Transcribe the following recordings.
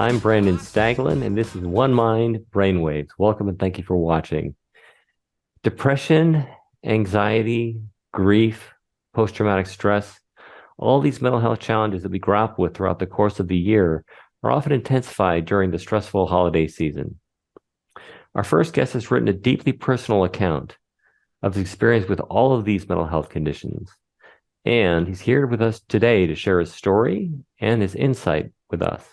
I'm Brandon Staglin, and this is One Mind Brainwaves. Welcome and thank you for watching. Depression, anxiety, grief, post-traumatic stress, all these mental health challenges that we grapple with throughout the course of the year are often intensified during the stressful holiday season. Our first guest has written a deeply personal account of his experience with all of these mental health conditions. And he's here with us today to share his story and his insight with us.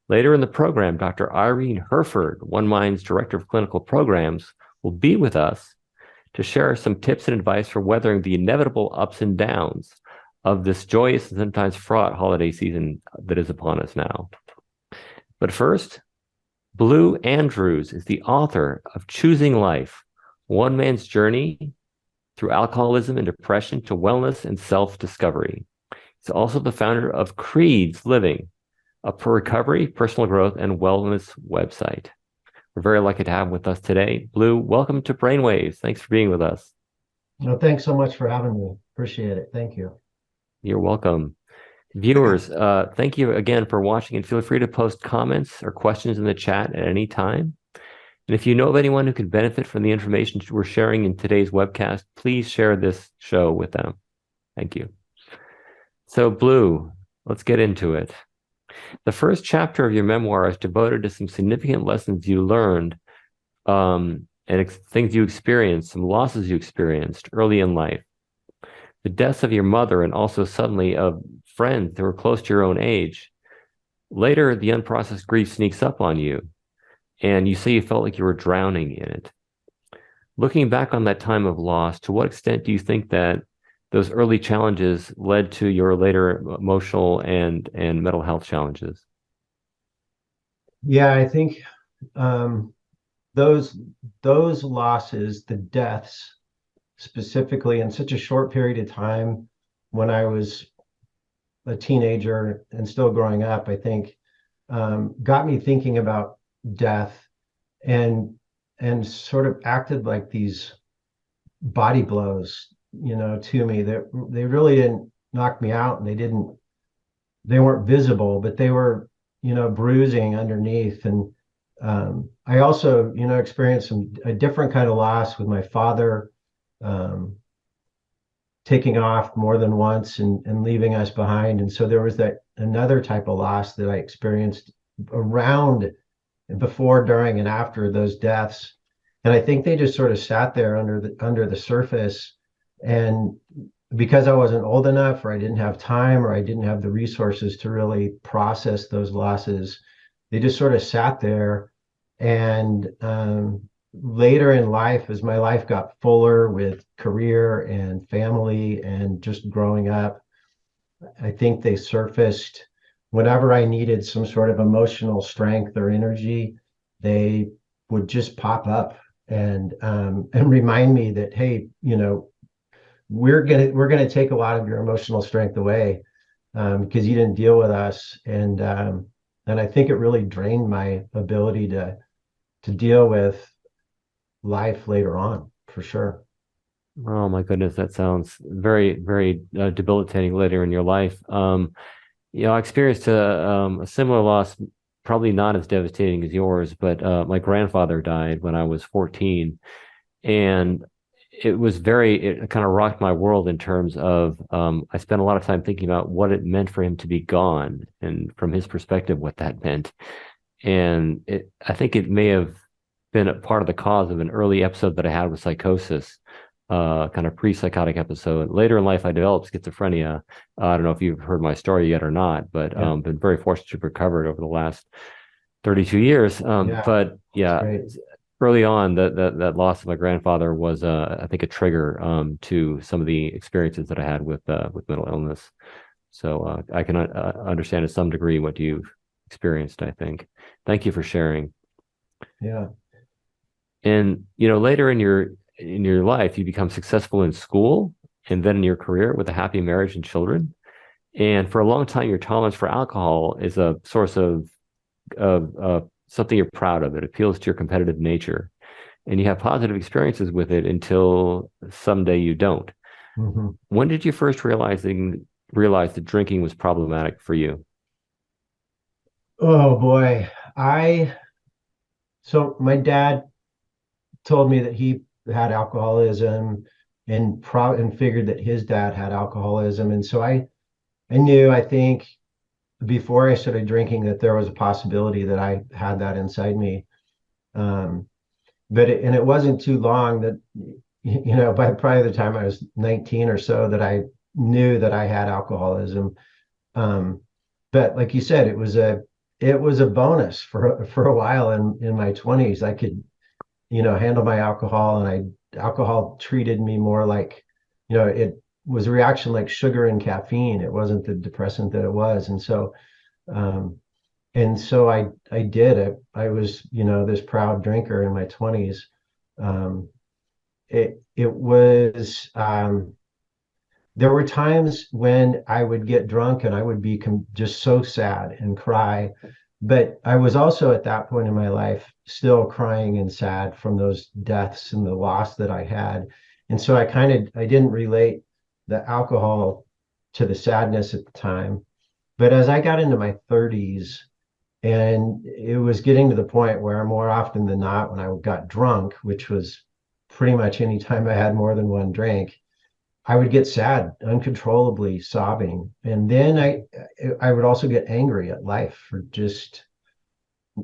Later in the program, Dr. Irene Hurford, One Mind's Director of Clinical Programs, will be with us to share some tips and advice for weathering the inevitable ups and downs of this joyous and sometimes fraught holiday season that is upon us now. But first, Blue Andrews is the author of Choosing Life, One Man's Journey through Alcoholism and Depression to Wellness and Self-Discovery. He's also the founder of Creed's Living, a recovery, personal growth, and wellness website. We're very lucky to have with us today. Blue, welcome to Brainwaves. Thanks for being with us. No, thanks so much for having me. Appreciate it. Thank you. You're welcome. Viewers, thank you again for watching, and feel free to post comments or questions in the chat at any time. And if you know of anyone who could benefit from the information we're sharing in today's webcast, please share this show with them. Thank you. So, Blue, let's get into it. The first chapter of your memoir is devoted to some significant lessons you learned and things you experienced, some losses you experienced early in life. The deaths of your mother and also suddenly of friends that were close to your own age. Later, the unprocessed grief sneaks up on you, and you say you felt like you were drowning in it. Looking back on that time of loss, to what extent do you think that those early challenges led to your later emotional and mental health challenges? Yeah, I think those losses, the deaths specifically in such a short period of time when I was a teenager and still growing up, I think got me thinking about death and sort of acted like these body blows, to me. That they really didn't knock me out, and they weren't visible, but they were, bruising underneath. And I also, experienced a different kind of loss with my father taking off more than once and leaving us behind. And so there was that another type of loss that I experienced around, before, during, and after those deaths. And I think they just sort of sat there under the surface. And because I wasn't old enough, or I didn't have time, or I didn't have the resources to really process those losses, they just sort of sat there. And later in life, as my life got fuller with career and family and just growing up, I think they surfaced whenever I needed some sort of emotional strength or energy. They would just pop up and remind me that, hey, we're gonna take a lot of your emotional strength away because you didn't deal with us. And I think it really drained my ability to deal with life later on, for sure. Oh my goodness, that sounds very, very debilitating later in your life. I experienced a similar loss, probably not as devastating as yours, but my grandfather died when I was 14, and it kind of rocked my world in terms of I spent a lot of time thinking about what it meant for him to be gone, and from his perspective, what that meant. And I think it may have been a part of the cause of an early episode that I had with psychosis, kind of pre-psychotic episode. Later in life, I developed schizophrenia. I don't know if you've heard my story yet or not, but Yeah. been very fortunate to have recovered over the last 32 years. Yeah, But that's yeah, great. early on, that loss of my grandfather was, I think, a trigger to some of the experiences that I had with mental illness. So I can understand to some degree what you've experienced, I think. Thank you for sharing. Yeah. And later in your life, you become successful in school and then in your career with a happy marriage and children. And for a long time, your tolerance for alcohol is a source of something you're proud of. It appeals to your competitive nature, and you have positive experiences with it until someday you don't. Mhm. When did you first realize that drinking was problematic for you? Oh boy. I so my dad told me that he had alcoholism and figured that his dad had alcoholism. And so I knew, I think, before I started drinking that there was a possibility that I had that inside me. Um, and it wasn't too long that, by probably the time I was 19 or so, that I knew that I had alcoholism. Um, but like you said, it was a bonus for a while in my 20s. I could, handle my alcohol, and alcohol treated me more like, it was a reaction like sugar and caffeine. It wasn't the depressant that it was. Um, and so I did it. I was, this proud drinker in my 20s. Um, it was There were times when I would get drunk and I would be just so sad and cry. But I was also at that point in my life still crying and sad from those deaths and the loss that I had. And so I didn't relate the alcohol to the sadness at the time. But as I got into my 30s, and it was getting to the point where more often than not, when I got drunk, which was pretty much any time I had more than one drink, I would get sad, uncontrollably sobbing. And then I would also get angry at life for just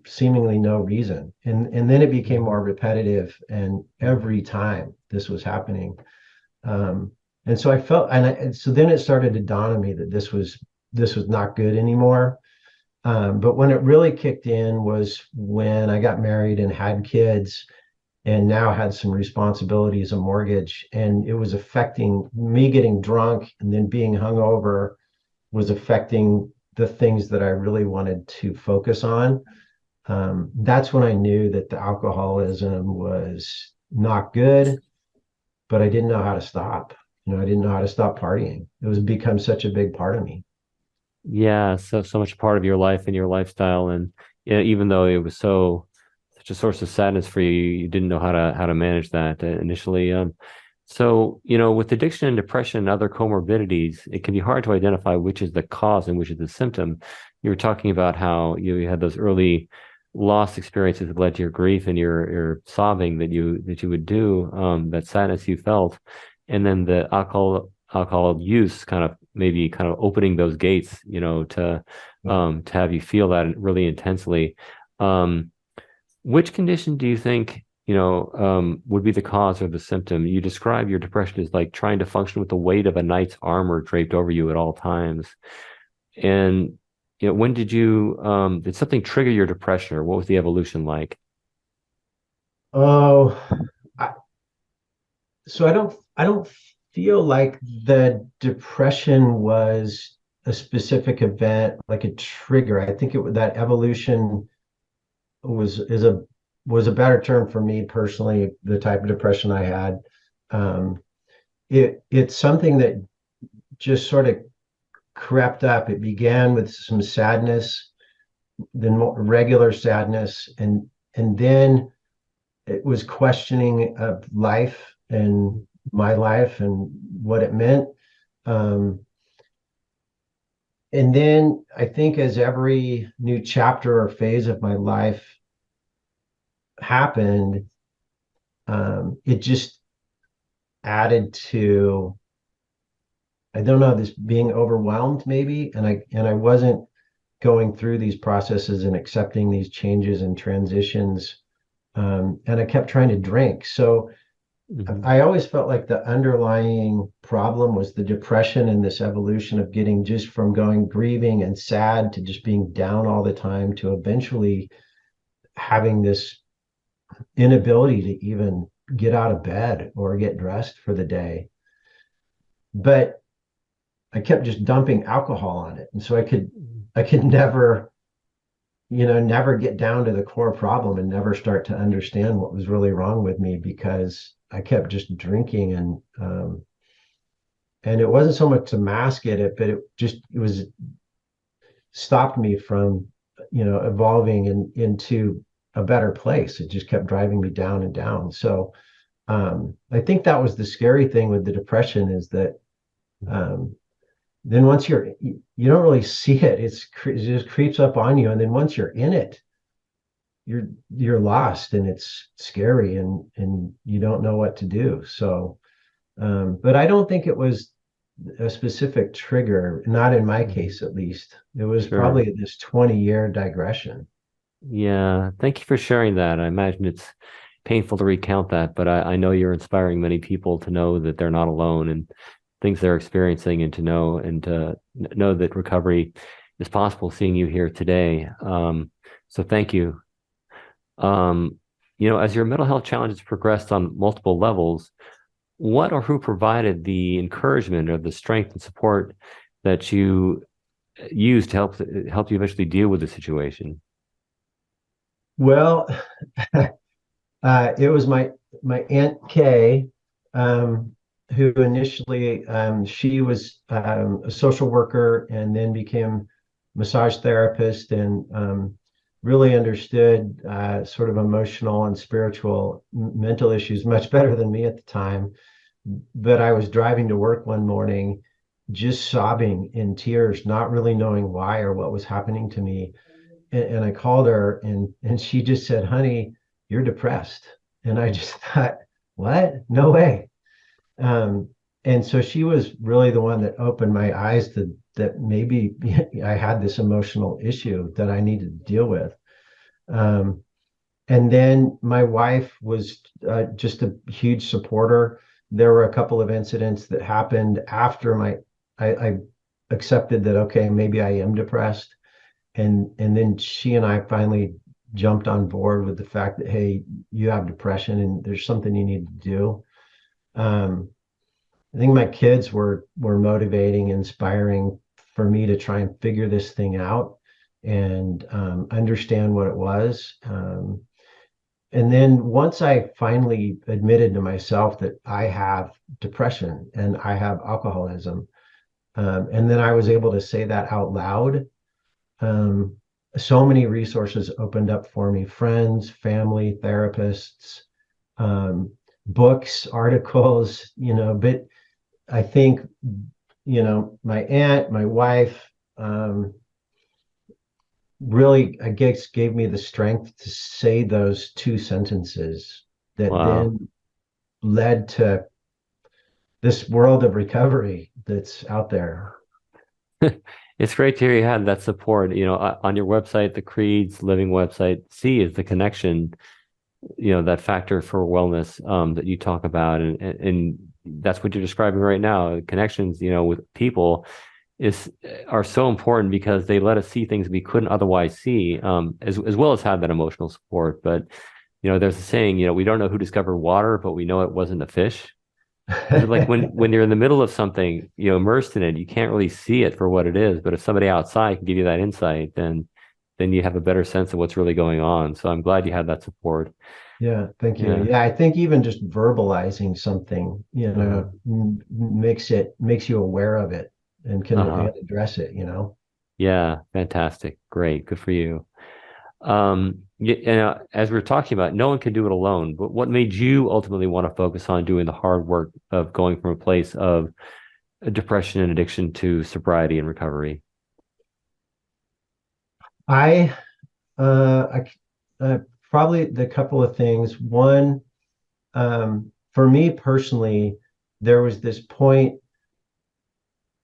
seemingly no reason. And then it became more repetitive, and every time this was happening. And so I felt, and so then it started to dawn on me that this was not good anymore. But when it really kicked in was when I got married and had kids, and now had some responsibilities, a mortgage, and it was affecting me. Getting drunk and then being hungover was affecting the things that I really wanted to focus on. That's when I knew that the alcoholism was not good, but I didn't know how to stop. I didn't know how to stop partying. It was become such a big part of me. Yeah, so much part of your life and your lifestyle, and even though it was such a source of sadness for you, you didn't know how to manage that initially. So with addiction and depression and other comorbidities, it can be hard to identify which is the cause and which is the symptom. You were talking about how you had those early loss experiences that led to your grief and your sobbing that you would do, that sadness you felt, and then the alcohol use kind of maybe kind of opening those gates, to have you feel that really intensely. Um, which condition do you think, would be the cause or the symptom? You describe your depression as like trying to function with the weight of a knight's armor draped over you at all times. And when did something trigger your depression, or what was the evolution like? Oh, I, so I don't feel like the depression was a specific event, like a trigger. I think that evolution was is a was a better term for me personally. The type of depression I had, um, it's something that just sort of crept up. It began with some sadness, then more regular sadness, and then it was questioning of life and my life and what it meant. Um, and then I think as every new chapter or phase of my life happened, it just added to, I don't know, this being overwhelmed maybe. And I wasn't going through these processes and accepting these changes and transitions. And I kept trying to drink. So Mhm. I always felt like the underlying problem was the depression and this evolution of getting just from going grieving and sad to just being down all the time to eventually having this inability to even get out of bed or get dressed for the day. But I kept just dumping alcohol on it. And so I could never, never get down to the core problem and never start to understand what was really wrong with me, because I kept just drinking. And it wasn't so much to mask it, but it was stopped me from, evolving into a better place. It just kept driving me down and down. So I think that was the scary thing with the depression, is that um, then once you don't really see it. It just creeps up on you, and then once you're in it, you're lost, and it's scary, and you don't know what to do. So, but I don't think it was a specific trigger, not in my Mhm. case at least. It was Sure. probably this 20-year digression. Yeah. Thank you for sharing that. I imagine it's painful to recount that, but I know you're inspiring many people to know that they're not alone and things they're experiencing and to know and to know that recovery is possible seeing you here today. So thank you. Um, as your mental health challenges progressed on multiple levels, what or who provided the encouragement or the strength and support that you used to help you eventually deal with the situation? Well, it was my Aunt Kay, um, who initially she was a social worker and then became massage therapist, and really understood sort of emotional and spiritual mental issues much better than me at the time. But I was driving to work one morning, just sobbing in tears, not really knowing why or what was happening to me. And I called her, and she just said, "Honey, you're depressed." And I just thought, "What? No way." Um, and so she was really the one that opened my eyes to that maybe I had this emotional issue that I needed to deal with. Um, and then my wife was just a huge supporter. There were a couple of incidents that happened after I accepted that, okay, maybe I am depressed. And then she and I finally jumped on board with the fact that, hey, you have depression and there's something you need to do. Um, I think my kids were motivating, inspiring for me to try and figure this thing out and understand what it was. And then once I finally admitted to myself that I have depression and I have alcoholism, and then I was able to say that out loud, um, so many resources opened up for me: friends, family, therapists, um, books, articles, but I think, my aunt, my wife, really, I guess, gave me the strength to say those two sentences that Wow. then led to this world of recovery that's out there. It's great to hear you had that support. On your website, the Creed's Living website, C is the connection, that factor for wellness that you talk about. And that's what you're describing right now. Connections, with people is are so important because they let us see things we couldn't otherwise see, as well as have that emotional support. But, there's a saying, we don't know who discovered water, but we know it wasn't a fish. Because like when you're in the middle of something, immersed in it, you can't really see it for what it is. But if somebody outside can give you that insight, then you have a better sense of what's really going on. So I'm glad you had that support. Yeah, thank you. Yeah. Yeah, I think even just verbalizing something, Uh-huh. makes you aware of it and can Uh-huh. address it. Yeah. Fantastic. Great. Good for you. As we are talking about, no one can do it alone. But what made you ultimately want to focus on doing the hard work of going from a place of depression and addiction to sobriety and recovery? I, probably the couple of things. One, for me personally, there was this point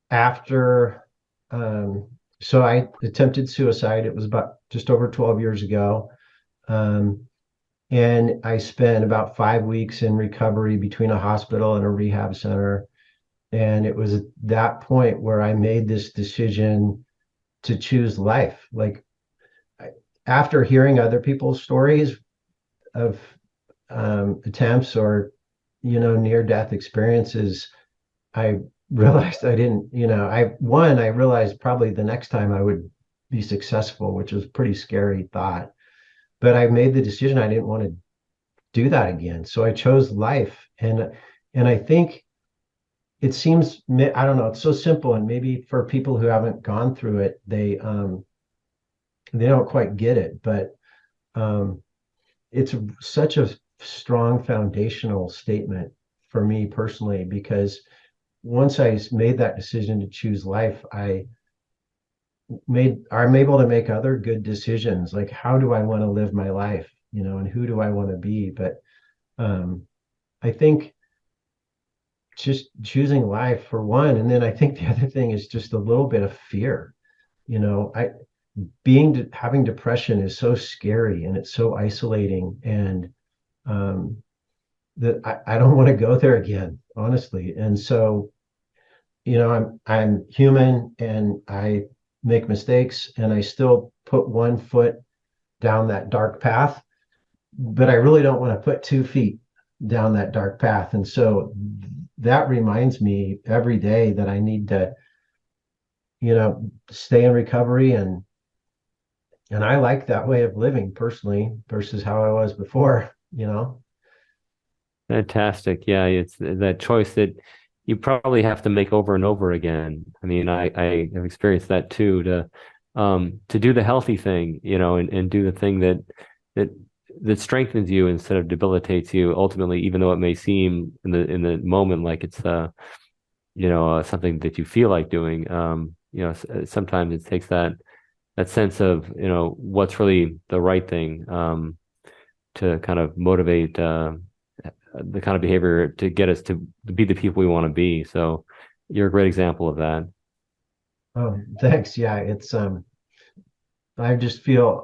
after, um, so I attempted suicide. It was about just over 12 years ago. Um, and I spent about 5 weeks in recovery between a hospital and a rehab center. And it was at that point where I made this decision to choose life. Like, after hearing other people's stories of attempts or, near death experiences, I realized I didn't, I realized probably the next time I would be successful, which was a pretty scary thought. But I made the decision I didn't want to do that again. So I chose life. And I think it seems, I don't know, it's so simple. And maybe for people who haven't gone through it, they don't quite get it. But um, it's such a strong foundational statement for me personally, because once I made that decision to choose life, I'm able to make other good decisions. Like, how do I want to live my life, and who do I want to be? But um, I think just choosing life for one, and then I think the other thing is just a little bit of fear. I having depression is so scary and it's so isolating, and um, that I don't want to go there again, honestly. And so, I'm human and I make mistakes and I still put one foot down that dark path, but I really don't want to put 2 feet down that dark path. And so that reminds me every day that I need to, stay in recovery, and I like that way of living personally versus how I was before. Fantastic. Yeah, it's that choice that you probably have to make over and over again. I mean, I have experienced that too, to do the healthy thing, and do the thing that that strengthens you instead of debilitates you ultimately, even though it may seem in the moment like it's something that you feel like doing. Sometimes it takes that sense of, what's really the right thing, to kind of motivate the kind of behavior to get us to be the people we want to be. So you're a great example of that. Oh, thanks. Yeah, it's I just feel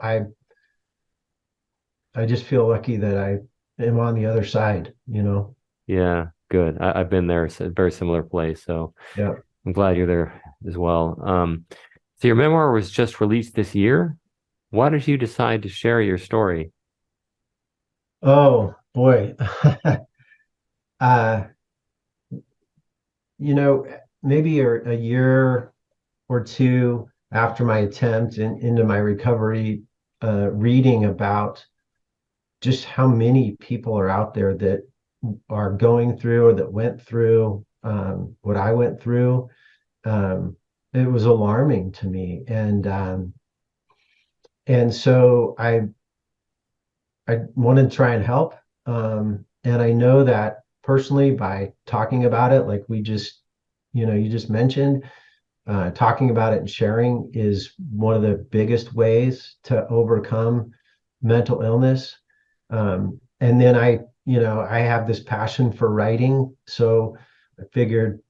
I just feel lucky that I am on the other side. Yeah, good. I've been there, it's a very similar place. So Yeah. I'm glad you're there as well. So your memoir was just released this year. Why did you decide to share your story? Oh boy. uh, you know, maybe a year or two after my attempt into my recovery, reading about just how many people are out there that are going through or that went through what I went through. It was alarming to me, and so I wanted to try and help. And I know that personally by talking about it, like you just mentioned, talking about it and sharing is one of the biggest ways to overcome mental illness. And then I have this passion for writing. So I figured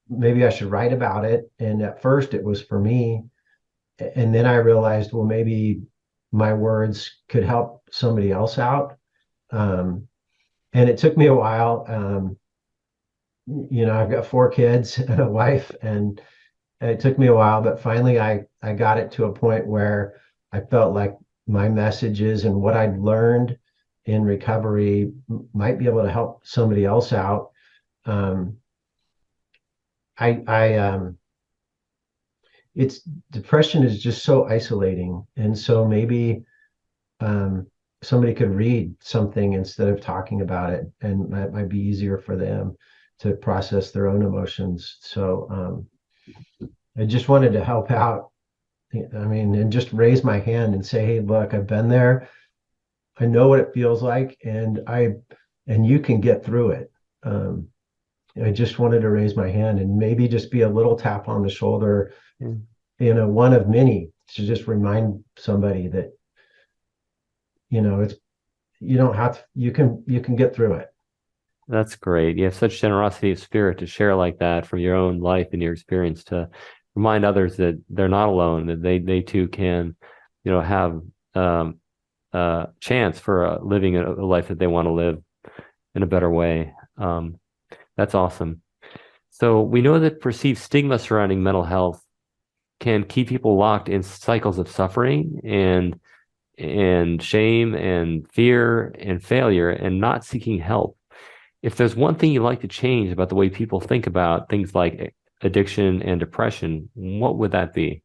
maybe I should write about it. And at first it was for me. And then I realized, well, maybe my words could help somebody else out. Um, and it took me a while. I've got 4 kids and a wife, and it took me a while, but finally I got it to a point where I felt like my messages and what I'd learned in recovery might be able to help somebody else out. Um, I it's depression is just so isolating, and so maybe um, somebody could read something instead of talking about it, and that might be easier for them to process their own emotions. So I just wanted to help out. I mean, and just raise my hand and say, "Hey, look, I've been there. I know what it feels like, and you can get through it." Um, I just wanted to raise my hand and maybe just be a little tap on the shoulder, Yeah. one of many, to just remind somebody that, it's you don't have to, you can get through it. That's great. You have such generosity of spirit to share like that from your own life and your experience to remind others that they're not alone, that they too can, have chance for living a life that they want to live in a better way. That's awesome. So we know that perceived stigma surrounding mental health can keep people locked in cycles of suffering and shame and fear and failure and not seeking help. If there's one thing you'd like to change about the way people think about things like addiction and depression, what would that be?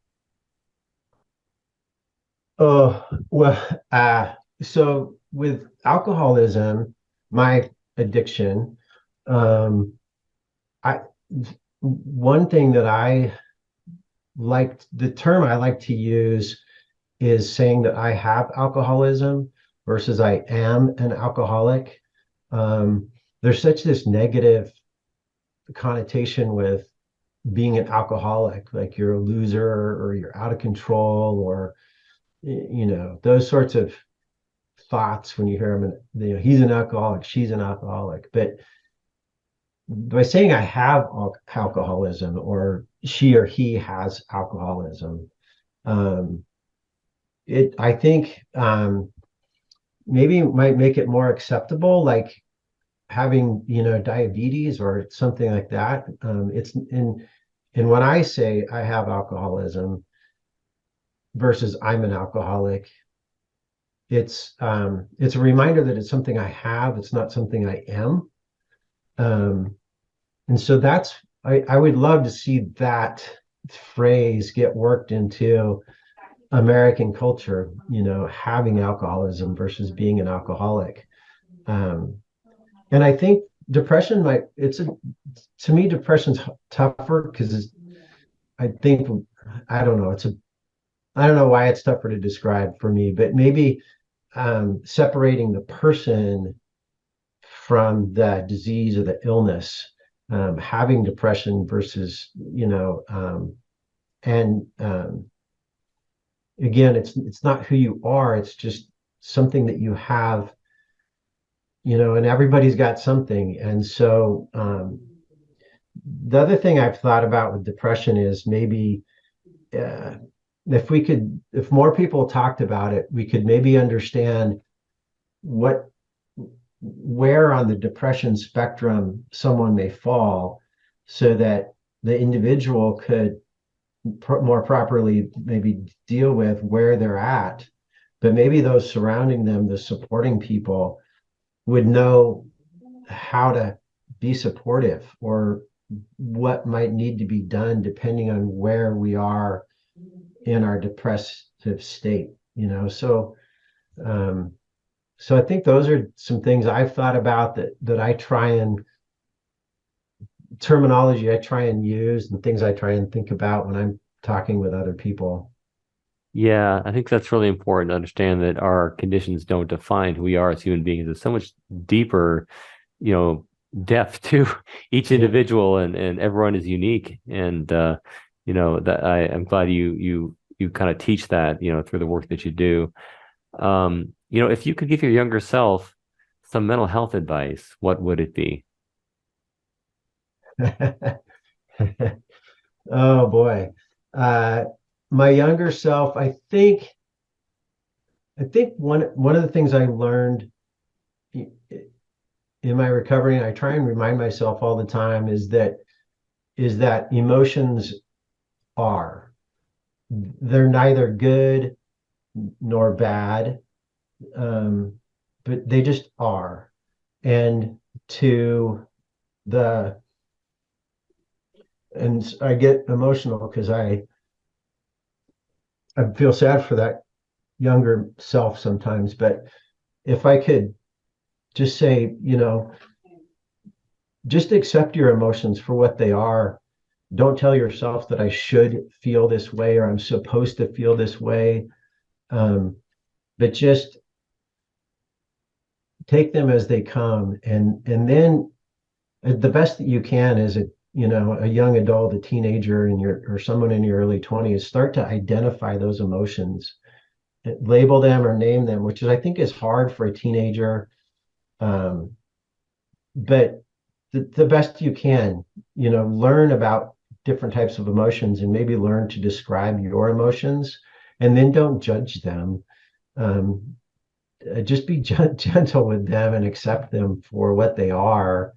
Oh, well, so with alcoholism, my addiction, um, I one thing that the term I like to use is saying that I have alcoholism versus I am an alcoholic. There's such this negative connotation with being an alcoholic, like you're a loser or you're out of control, or those sorts of thoughts when you hear them. And he's an alcoholic, she's an alcoholic. But by saying I have alcoholism, or she or he has alcoholism, um, it I think maybe might make it more acceptable, like having diabetes or something like that. It's in And when I say I have alcoholism versus I'm an alcoholic, it's a reminder that it's something I have. It's not something I am. Um, and so I would love to see that phrase get worked into American culture, having alcoholism versus being an alcoholic. Um, and I think depression might, to me, depression's tougher because I think, I don't know, I don't know why it's tougher to describe for me, but maybe separating the person from the disease or the illness, having depression versus, and again, it's not who you are, it's just something that you have, and everybody's got something. And so the other thing I've thought about with depression is maybe uh, if more people talked about it, we could maybe understand what where on the depression spectrum someone may fall, so that the individual could more properly maybe deal with where they're at, but maybe those surrounding them, the supporting people, would know how to be supportive, or what might need to be done depending on where we are in our depressive state. Um, so I think those are some things I've thought about, that I try and terminology I try and use, and things I try and think about when I'm talking with other people. Yeah, I think that's really important to understand that our conditions don't define who we are as human beings. There's so much deeper, you know, depth to each Yeah. individual, and everyone is unique. And that I'm glad you kind of teach that, through the work that you do. If you could give your younger self some mental health advice, what would it be? Oh boy. Uh, my younger self, I think one of the things I learned in my recovery, and I try and remind myself all the time, is that emotions are, they're neither good nor bad, um, but they just are. And to the and I get emotional because I feel sad for that younger self sometimes. But if I could just say, just accept your emotions for what they are. Don't tell yourself that I should feel this way or I'm supposed to feel this way. Um, but just take them as they come, and then the best that you can as a young adult, a teenager, or someone in your early 20s, start to identify those emotions, label them or name them, which I think is hard for a teenager. Um, but the best you can, learn about different types of emotions, and maybe learn to describe your emotions, and then don't judge them. Um, just be gentle with them and accept them for what they are.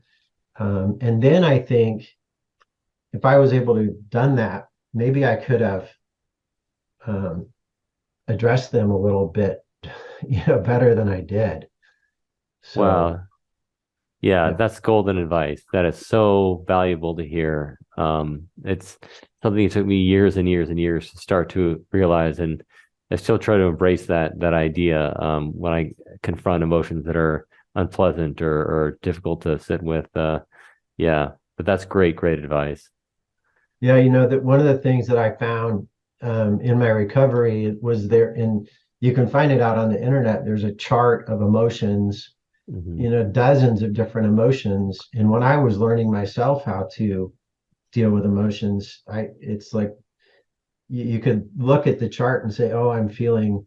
And then I think if I was able to have done that, maybe I could have um, addressed them a little bit, better than I did. So, Wow. Yeah, yeah. that's golden advice. That is so valuable to hear. It's something that took me years and years and years to start to realize, and I still try to embrace that idea when I confront emotions that are unpleasant or difficult to sit with. Yeah, but that's great, great advice. Yeah, that one of the things that I found in my recovery was you can find it out on the internet. There's a chart of emotions, Hmm. dozens of different emotions. And when I was learning myself how to deal with emotions. It's like you could look at the chart and say, oh, I'm feeling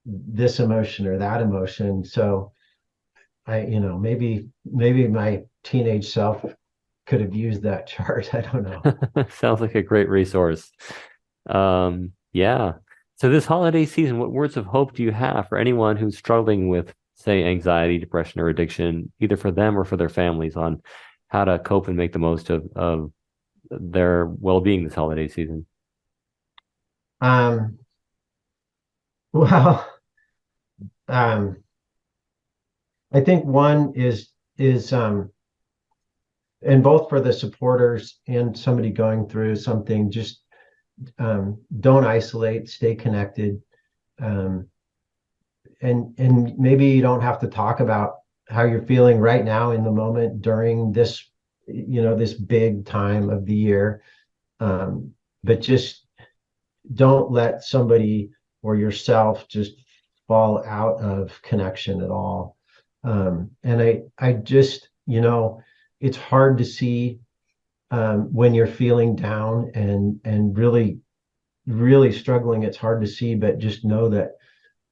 this emotion or that emotion. So maybe my teenage self could have used that chart. I don't know. Sounds like a great resource. Yeah. So this holiday season, what words of hope do you have for anyone who's struggling with, say, anxiety, depression, or addiction, either for them or for their families, on how to cope and make the most of their well-being this holiday season? Um, well, um, I think one is and both for the supporters and somebody going through something, just don't isolate, stay connected. Um, and maybe you don't have to talk about how you're feeling right now in the moment during this, this big time of the year. But just don't let somebody or yourself just fall out of connection at all. And I just, it's hard to see when you're feeling down and really, really struggling. It's hard to see, but just know that,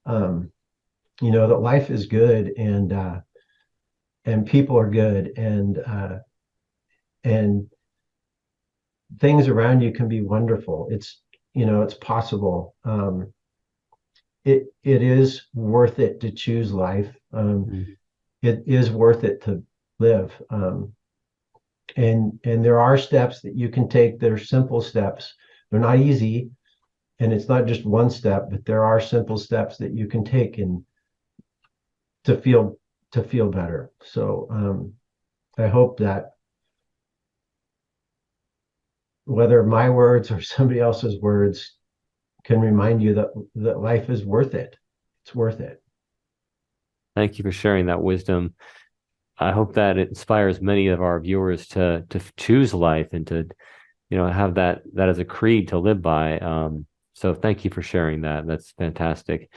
that life is good and people are good and things around you can be wonderful. It's possible. It is worth it to choose life. Mhm. It is worth it to live. And there are steps that you can take that are simple steps. They're not easy, and it's not just one step, but there are simple steps that you can take and to feel better. So I hope that whether my words or somebody else's words can remind you that life is worth it. It's worth it. Thank you for sharing that wisdom. I hope that it inspires many of our viewers to choose life and to, have that as a creed to live by. So thank you for sharing that. That's fantastic.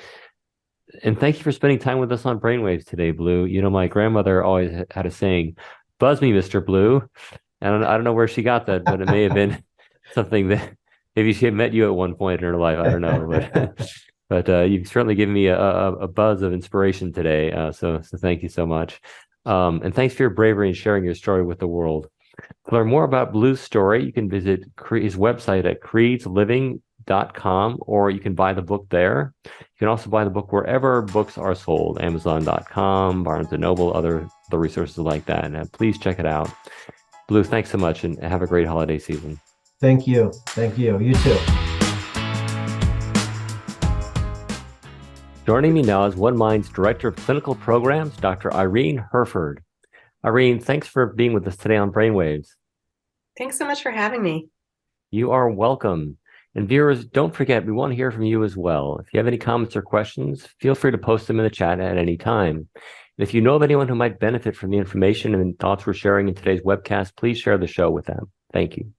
And thank you for spending time with us on Brainwaves today, Blue. My grandmother always had a saying, "Buzz me, Mr. Blue." And I don't know where she got that, but it may have been something that maybe she had met you at one point in her life. I don't know, but but you've certainly given me a buzz of inspiration today. So thank you so much. And thanks for your bravery and sharing your story with the world. To learn more about Blue's story, you can visit his website at creedsliving.com, or you can buy the book there. You can also buy the book wherever books are sold, Amazon.com, Barnes & Noble, other resources like that. And please check it out. Blue, thanks so much, and have a great holiday season. Thank you. Thank you. You too. Joining me now is One Mind's Director of Clinical Programs, Dr. Irene Hurford. Irene, thanks for being with us today on Brainwaves. Thanks so much for having me. You are welcome. And viewers, don't forget, we want to hear from you as well. If you have any comments or questions, feel free to post them in the chat at any time. And if you know of anyone who might benefit from the information and thoughts we're sharing in today's webcast, please share the show with them. Thank you.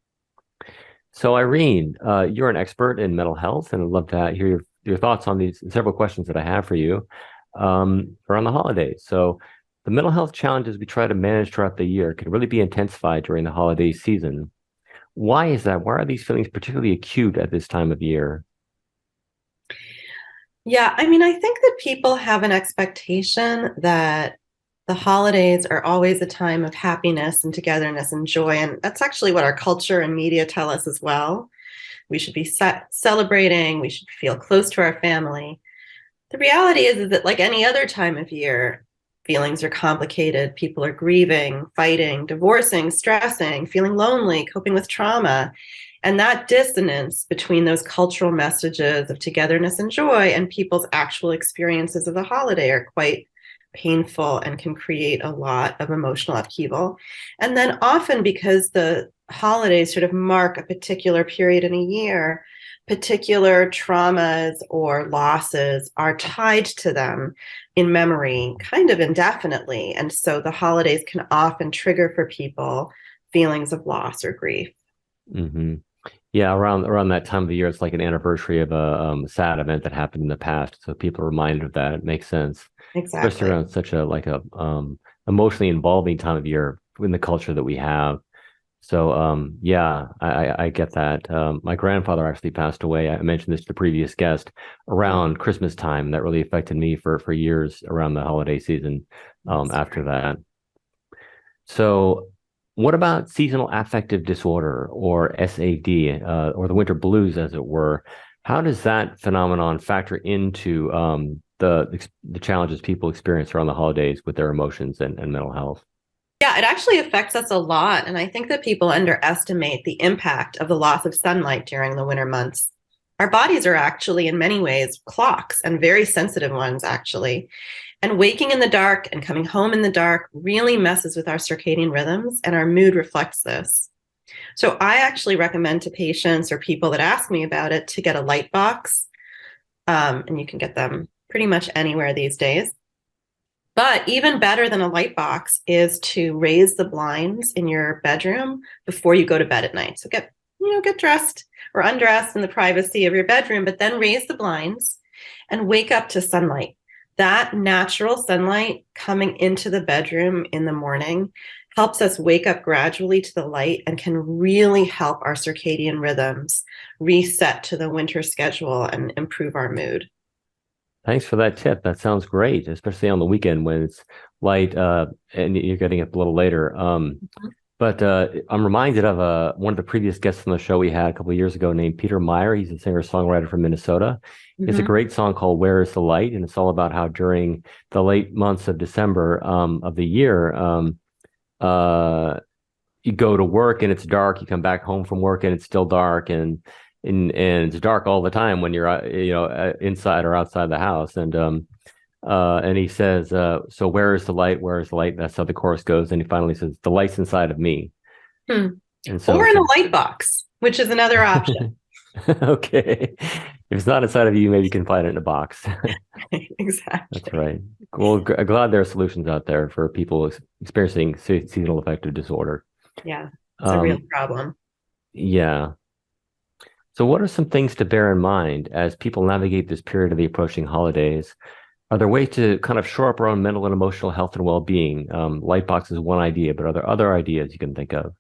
So Irene, you're an expert in mental health, and I'd love to hear your thoughts on these several questions that I have for you around the holidays. So the mental health challenges we try to manage throughout the year can really be intensified during the holiday season. Why is that? Why are these feelings particularly acute at this time of year? Yeah, I think that people have an expectation that the holidays are always a time of happiness and togetherness and joy. And that's actually what our culture and media tell us as well. We should be celebrating, we should feel close to our family. The reality is that, like any other time of year, feelings are complicated. People are grieving, fighting, divorcing, stressing, feeling lonely, coping with trauma. And that dissonance between those cultural messages of togetherness and joy and people's actual experiences of the holiday are quite painful and can create a lot of emotional upheaval. And then often, because the holidays sort of mark a particular period in a year, particular traumas or losses are tied to them in memory kind of indefinitely. And so the holidays can often trigger for people feelings of loss or grief. Mm-hmm. Yeah, around that time of the year, it's like an anniversary of a sad event that happened in the past. So people are reminded of that. It makes sense, Exactly. especially around such a emotionally involving time of year in the culture that we have. So, yeah, I get that. My grandfather actually passed away. I mentioned this to the previous guest around Christmas time. That really affected me for years around the holiday season, after that. So, what about seasonal affective disorder or SAD, or the winter blues, as it were? How does that phenomenon factor into the challenges people experience around the holidays with their emotions and mental health? Yeah, it actually affects us a lot. And I think that people underestimate the impact of the loss of sunlight during the winter months. Our bodies are actually, in many ways, clocks, and very sensitive ones, actually. And waking in the dark and coming home in the dark really messes with our circadian rhythms, and our mood reflects this. So I actually recommend to patients or people that ask me about it to get a light box. And you can get them pretty much anywhere these days. But even better than a light box is to raise the blinds in your bedroom before you go to bed at night. So get dressed or undressed in the privacy of your bedroom, but then raise the blinds and wake up to sunlight. That natural sunlight coming into the bedroom in the morning helps us wake up gradually to the light and can really help our circadian rhythms reset to the winter schedule and improve our mood. Thanks for that tip. That sounds great, especially on the weekend when it's light, and you're getting up a little later. But I'm reminded of one of the previous guests on the show we had a couple of years ago named Peter Meyer. He's a singer-songwriter from Minnesota. He has a great song called "Where Is the Light?" And it's all about how during the late months of December, of the year, you go to work and it's dark. You come back home from work and it's still dark, and it's dark all the time when you're inside or outside the house. And he says, so where is the light? Where is the light? That's how the chorus goes. And he finally says, the light's inside of me. Hmm. And so, or in a light box, which is another option. Okay. If it's not inside of you, maybe you can find it in a box. Exactly. That's right. Well, glad there are solutions out there for people experiencing seasonal affective disorder. Yeah, it's a real Um, problem. yeah. So what are some things to bear in mind as people navigate this period of the approaching holidays? Are there ways to kind of shore up our own mental and emotional health and well-being? Lightbox is one idea, but are there other ideas you can think of?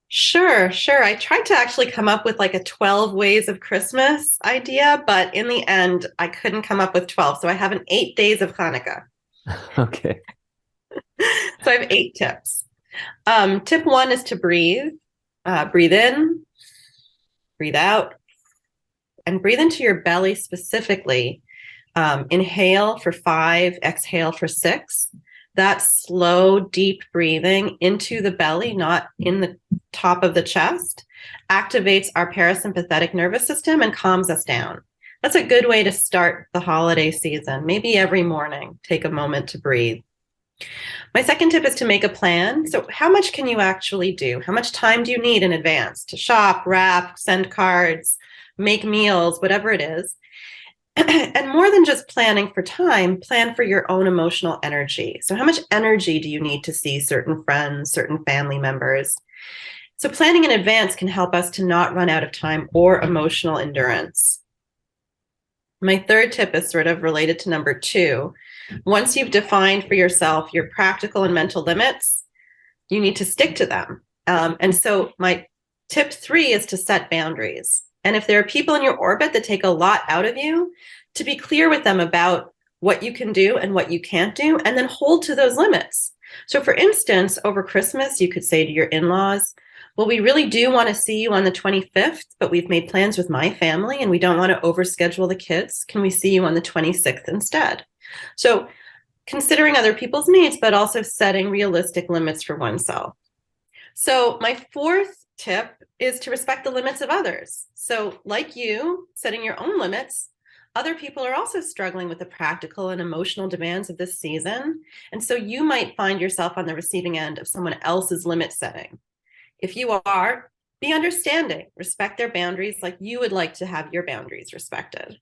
Sure, sure. I tried to actually come up with like a 12 ways of Christmas idea, but in the end, I couldn't come up with 12. So I have an 8 days of Hanukkah. Okay. So I have 8 tips. Tip one is to breathe. Breathe in, breathe out, and breathe into your belly specifically. Inhale for 5, exhale for 6. That slow, deep breathing into the belly, not in the top of the chest, activates our parasympathetic nervous system and calms us down. That's a good way to start the holiday season. Maybe every morning, take a moment to breathe. My second tip is to make a plan. So, how much can you actually do? How much time do you need in advance to shop, wrap, send cards, make meals, whatever it is? And more than just planning for time, plan for your own emotional energy. So, how much energy do you need to see certain friends, certain family members? So, planning in advance can help us to not run out of time or emotional endurance. My third tip is sort of related to number 2. Once you've defined for yourself your practical and mental limits, you need to stick to them. And so, my tip 3 is to set boundaries. And if there are people in your orbit that take a lot out of you, to be clear with them about what you can do and what you can't do, and then hold to those limits. So, for instance, over Christmas, you could say to your in-laws, well, we really do want to see you on the 25th, but we've made plans with my family and we don't want to overschedule the kids. Can we see you on the 26th instead? So, considering other people's needs, but also setting realistic limits for oneself. So, my fourth tip is to respect the limits of others. So, like you, setting your own limits, other people are also struggling with the practical and emotional demands of this season. And so, you might find yourself on the receiving end of someone else's limit setting. If you are, be understanding, respect their boundaries like you would like to have your boundaries respected.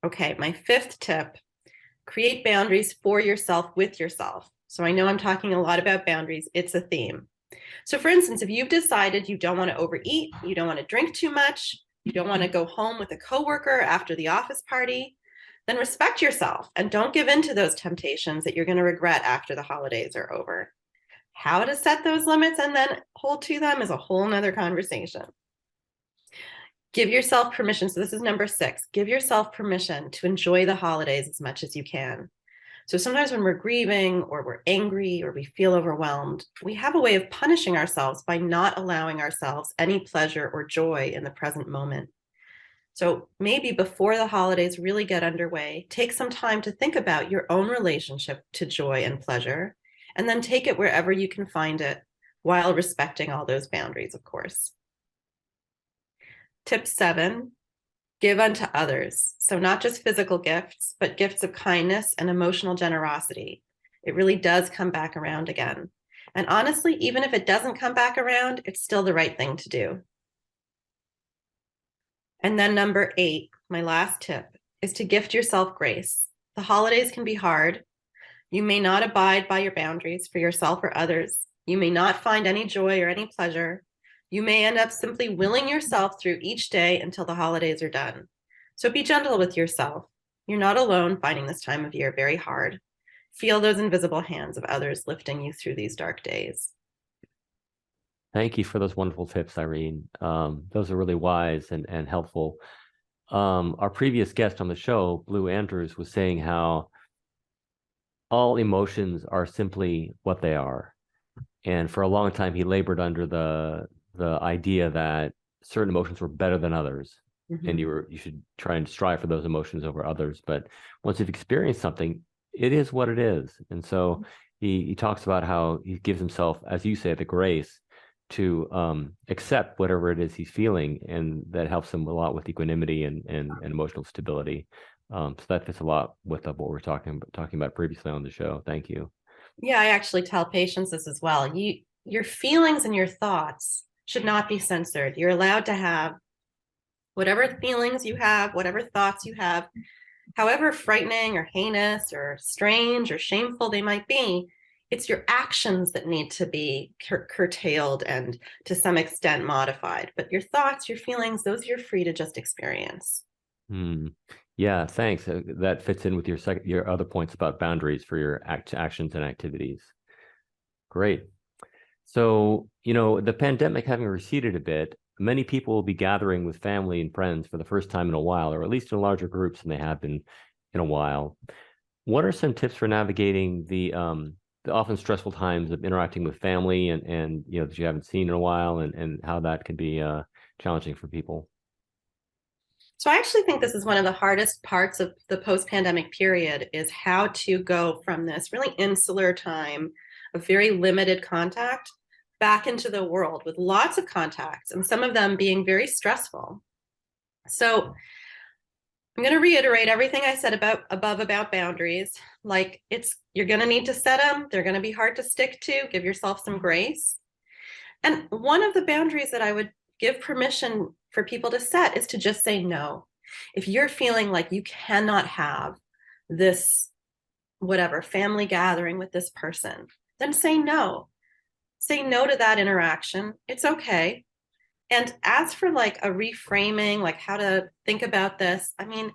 Okay, my fifth tip, create boundaries for yourself with yourself. So I know I'm talking a lot about boundaries. It's a theme. So for instance, if you've decided you don't want to overeat, you don't want to drink too much, you don't want to go home with a coworker after the office party, then respect yourself and don't give in to those temptations that you're going to regret after the holidays are over. How to set those limits and then hold to them is a whole nother conversation. Give yourself permission. So this is number 6. Give yourself permission to enjoy the holidays as much as you can. So sometimes when we're grieving or we're angry or we feel overwhelmed, we have a way of punishing ourselves by not allowing ourselves any pleasure or joy in the present moment. So maybe before the holidays really get underway, take some time to think about your own relationship to joy and pleasure, and then take it wherever you can find it while respecting all those boundaries, of course. Tip 7, give unto others. So not just physical gifts, but gifts of kindness and emotional generosity. It really does come back around again. And honestly, even if it doesn't come back around, it's still the right thing to do. And then number 8, my last tip, is to gift yourself grace. The holidays can be hard. You may not abide by your boundaries for yourself or others. You may not find any joy or any pleasure. You may end up simply willing yourself through each day until the holidays are done. So be gentle with yourself. You're not alone finding this time of year very hard. Feel those invisible hands of others lifting you through these dark days. Thank you for those wonderful tips, Irene. Those are really wise and helpful. Our previous guest on the show, Blue Andrews, was saying how all emotions are simply what they are. And for a long time, he labored under the idea that certain emotions were better than others. Mm-hmm. And you should try and strive for those emotions over others. But once you've experienced something, it is what it is. And so he talks about how he gives himself, as you say, the grace to accept whatever it is he's feeling, and that helps him a lot with equanimity and emotional stability. So that fits a lot with what we're talking about previously on the show. Thank you. Yeah, I actually tell patients this as well. Your feelings and your thoughts should not be censored. You're allowed to have whatever feelings you have, whatever thoughts you have, however frightening or heinous or strange or shameful they might be. It's your actions that need to be curtailed and to some extent modified. But your thoughts, your feelings, those you're free to just experience. Yeah, thanks. That fits in with your other points about boundaries for your actions and activities. Great. So, the pandemic having receded a bit, many people will be gathering with family and friends for the first time in a while, or at least in larger groups than they have been in a while. What are some tips for navigating the often stressful times of interacting with family and that you haven't seen in a while, and how that can be challenging for people? So I actually think this is one of the hardest parts of the post-pandemic period, is how to go from this really insular time of very limited contact back into the world with lots of contacts, and some of them being very stressful. So I'm going to reiterate everything I said about boundaries. Like, you're going to need to set them. They're going to be hard to stick to. Give yourself some grace. And one of the boundaries that I would give permission for people to set is to just say no. If you're feeling like you cannot have this, whatever, family gathering with this person, then say no. Say no to that interaction. It's okay. And as for like a reframing, like how to think about this, I mean,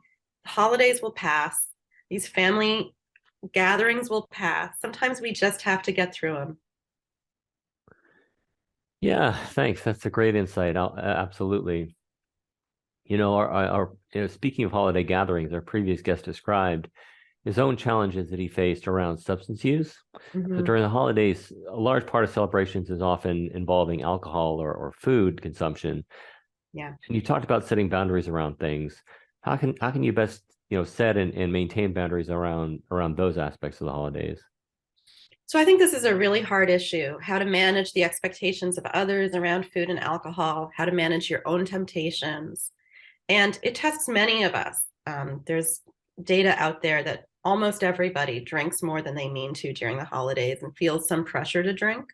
holidays will pass. These family gatherings will pass. Sometimes we just have to get through them. Yeah, thanks. That's a great insight. Absolutely. Speaking of holiday gatherings, our previous guest described his own challenges that he faced around substance use. Mm-hmm. So during the holidays, a large part of celebrations is often involving alcohol or food consumption. Yeah. And you talked about setting boundaries around things. How can you best set and maintain boundaries around those aspects of the holidays? So I think this is a really hard issue, how to manage the expectations of others around food and alcohol, how to manage your own temptations. And it tests many of us. There's data out there that almost everybody drinks more than they mean to during the holidays and feels some pressure to drink.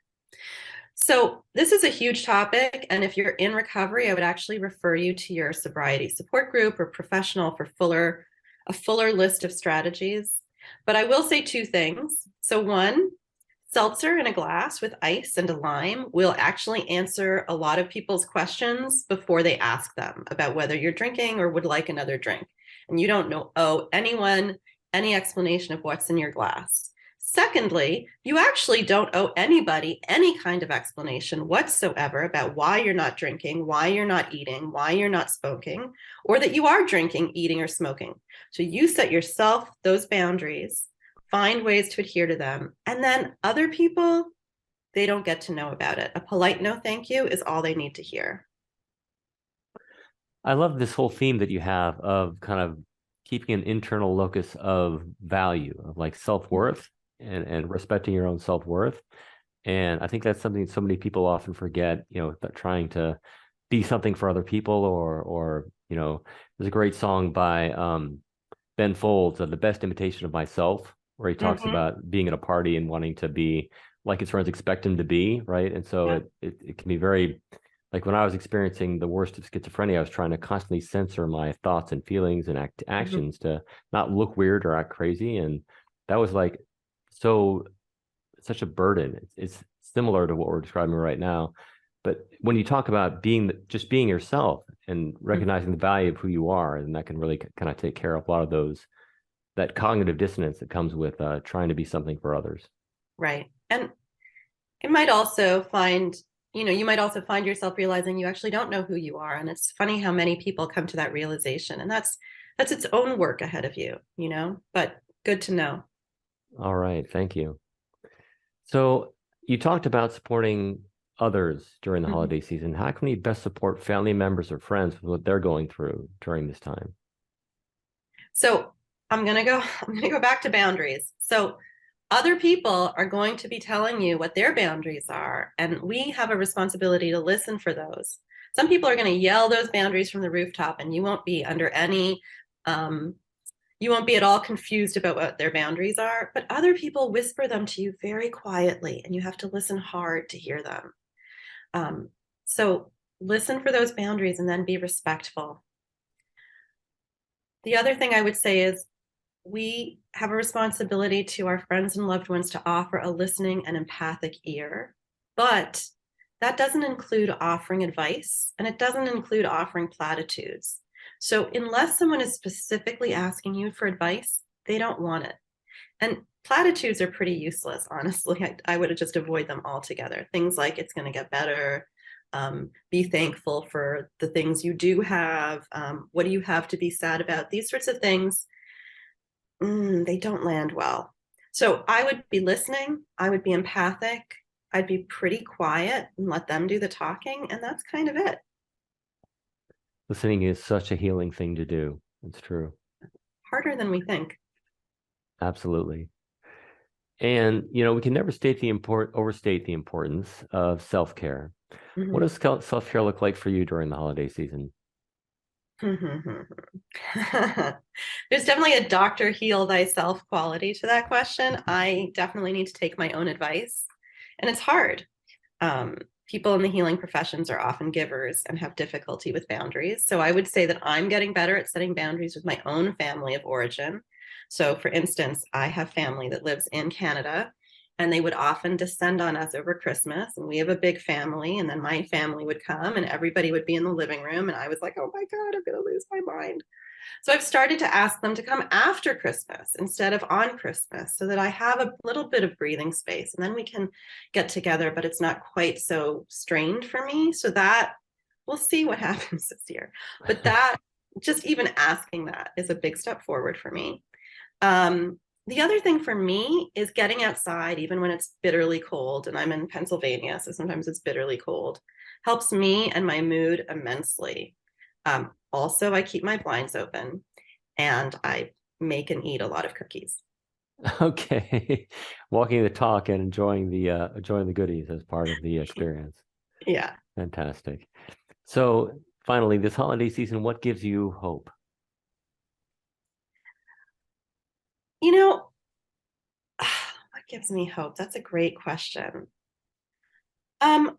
So this is a huge topic. And if you're in recovery, I would actually refer you to your sobriety support group or professional for a fuller list of strategies. But I will say 2 things. So one, seltzer in a glass with ice and a lime will actually answer a lot of people's questions before they ask them about whether you're drinking or would like another drink. And you don't owe anyone any explanation of what's in your glass. Secondly, you actually don't owe anybody any kind of explanation whatsoever about why you're not drinking, why you're not eating, why you're not smoking, or that you are drinking, eating, or smoking. So you set yourself those boundaries, find ways to adhere to them, and then other people, they don't get to know about it. A polite no thank you is all they need to hear. I love this whole theme that you have of kind of keeping an internal locus of value, of like self-worth and respecting your own self-worth. And I think that's something so many people often forget, that trying to be something for other people or there's a great song by Ben Folds, The Best Imitation of Myself, where he talks Mm-hmm. about being at a party and wanting to be like his friends expect him to be, right? And so Yeah. it can be very, like when I was experiencing the worst of schizophrenia, I was trying to constantly censor my thoughts and feelings and Mm-hmm. actions to not look weird or act crazy. And that was like so such a burden. It's similar to what we're describing right now. But when you talk about just being yourself and recognizing the value of who you are, and that can really kind of take care of a lot of that cognitive dissonance that comes with trying to be something for others. Right. And it might also find, you might also find yourself realizing you actually don't know who you are. And it's funny how many people come to that realization. And that's its own work ahead of you, but good to know. All right, thank you. So you talked about supporting others during the Mhm. holiday season. How can we best support family members or friends with what they're going through during this time? So I'm gonna go back to boundaries. So other people are going to be telling you what their boundaries are, and we have a responsibility to listen for those. Some people are going to yell those boundaries from the rooftop, and you won't be under any um, you won't be at all confused about what their boundaries are, but other people whisper them to you very quietly, and you have to listen hard to hear them. Um, so listen for those boundaries and then be respectful. The other thing I would say is we have a responsibility to our friends and loved ones to offer a listening and empathic ear, but that doesn't include offering advice and it doesn't include offering platitudes. So, unless someone is specifically asking you for advice, they don't want it. And platitudes are pretty useless, honestly. I would just avoid them altogether. Things like it's going to get better, be thankful for the things you do have, what do you have to be sad about? These sorts of things, they don't land well. So I would be listening, I would be empathic, I'd be pretty quiet and let them do the talking, and that's kind of it. Listening is such a healing thing to do. It's true. Harder than we think. Absolutely. And, we can never overstate the importance of self-care. What Mhm. does self-care look like for you during the holiday season? There's definitely a doctor heal thyself quality to that question. I definitely need to take my own advice, and it's hard. Um, People in the healing professions are often givers and have difficulty with boundaries. So I would say that I'm getting better at setting boundaries with my own family of origin. So, for instance, I have family that lives in Canada, and they would often descend on us over Christmas. And we have a big family, and then my family would come, and everybody would be in the living room. And I was like, oh my God, I'm going to lose my mind. So I've started to ask them to come after Christmas instead of on Christmas so that I have a little bit of breathing space and then we can get together, but it's not quite so strained for me. So that we'll see what happens this year. But that just even asking that is a big step forward for me. The other thing for me is getting outside, even when it's bitterly cold, and I'm in Pennsylvania, so sometimes it's bitterly cold, helps me and my mood immensely. Also, I keep my blinds open and I make and eat a lot of cookies. Okay. Walking the talk and enjoying the goodies as part of the experience. Yeah. Fantastic. So finally, this holiday season, what gives you hope? You know, what gives me hope? That's a great question. Um,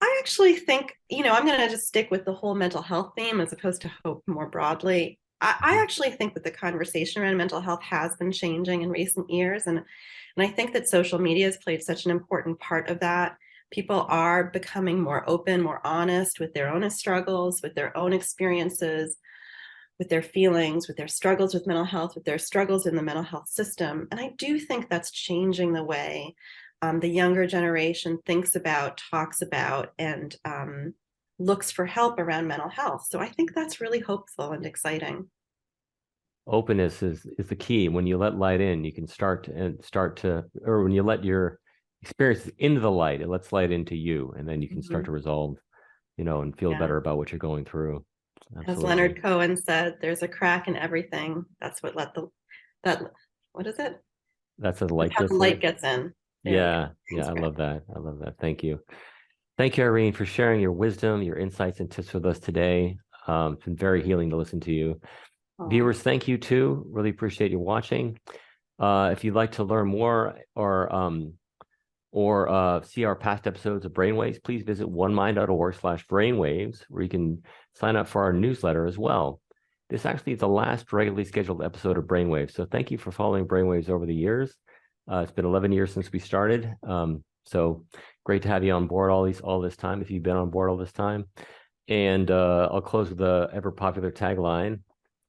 I actually think, I'm going to just stick with the whole mental health theme as opposed to hope more broadly. I Mhm. actually think that the conversation around mental health has been changing in recent years. And I think that social media has played such an important part of that. People are becoming more open, more honest with their own struggles, with their own experiences. with their feelings, with their struggles with mental health, with their struggles in the mental health system. And I do think that's changing the way the younger generation thinks about, talks about, and looks for help around mental health. So I think that's really hopeful and exciting. Openness is the key. When you let light in, you can start to, or when you let your experiences into the light, it lets light into you, and then you can start to resolve, and feel better about what you're going through. As Absolutely. Leonard Cohen said, there's a crack in everything. That's what what is it? That's how the light How gets the light in. gets in. Yeah, I love that. I love that. Thank you. Thank you, Irene, for sharing your wisdom, your insights and tips with us today. It's been very healing to listen to you. Viewers, thank you too. Really appreciate you watching. If you'd like to learn more or see our past episodes of Brainwaves, please visit onemind.org/brainwaves, where you can sign up for our newsletter as well. This actually is the last regularly scheduled episode of Brainwaves, so thank you for following Brainwaves over the years. It's been 11 years since we started, so great to have you on board all this time, if you've been on board all this time. And I'll close with the ever popular tagline,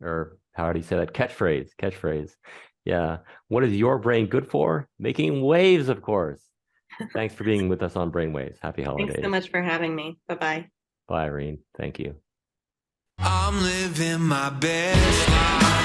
or how do you say that? Catchphrase. Yeah. What is your brain good for? Making waves, of course. Thanks for being with us on Brainwaves. Happy holidays. Thanks so much for having me. Bye-bye. Bye, Irene. Thank you. I'm living my best life.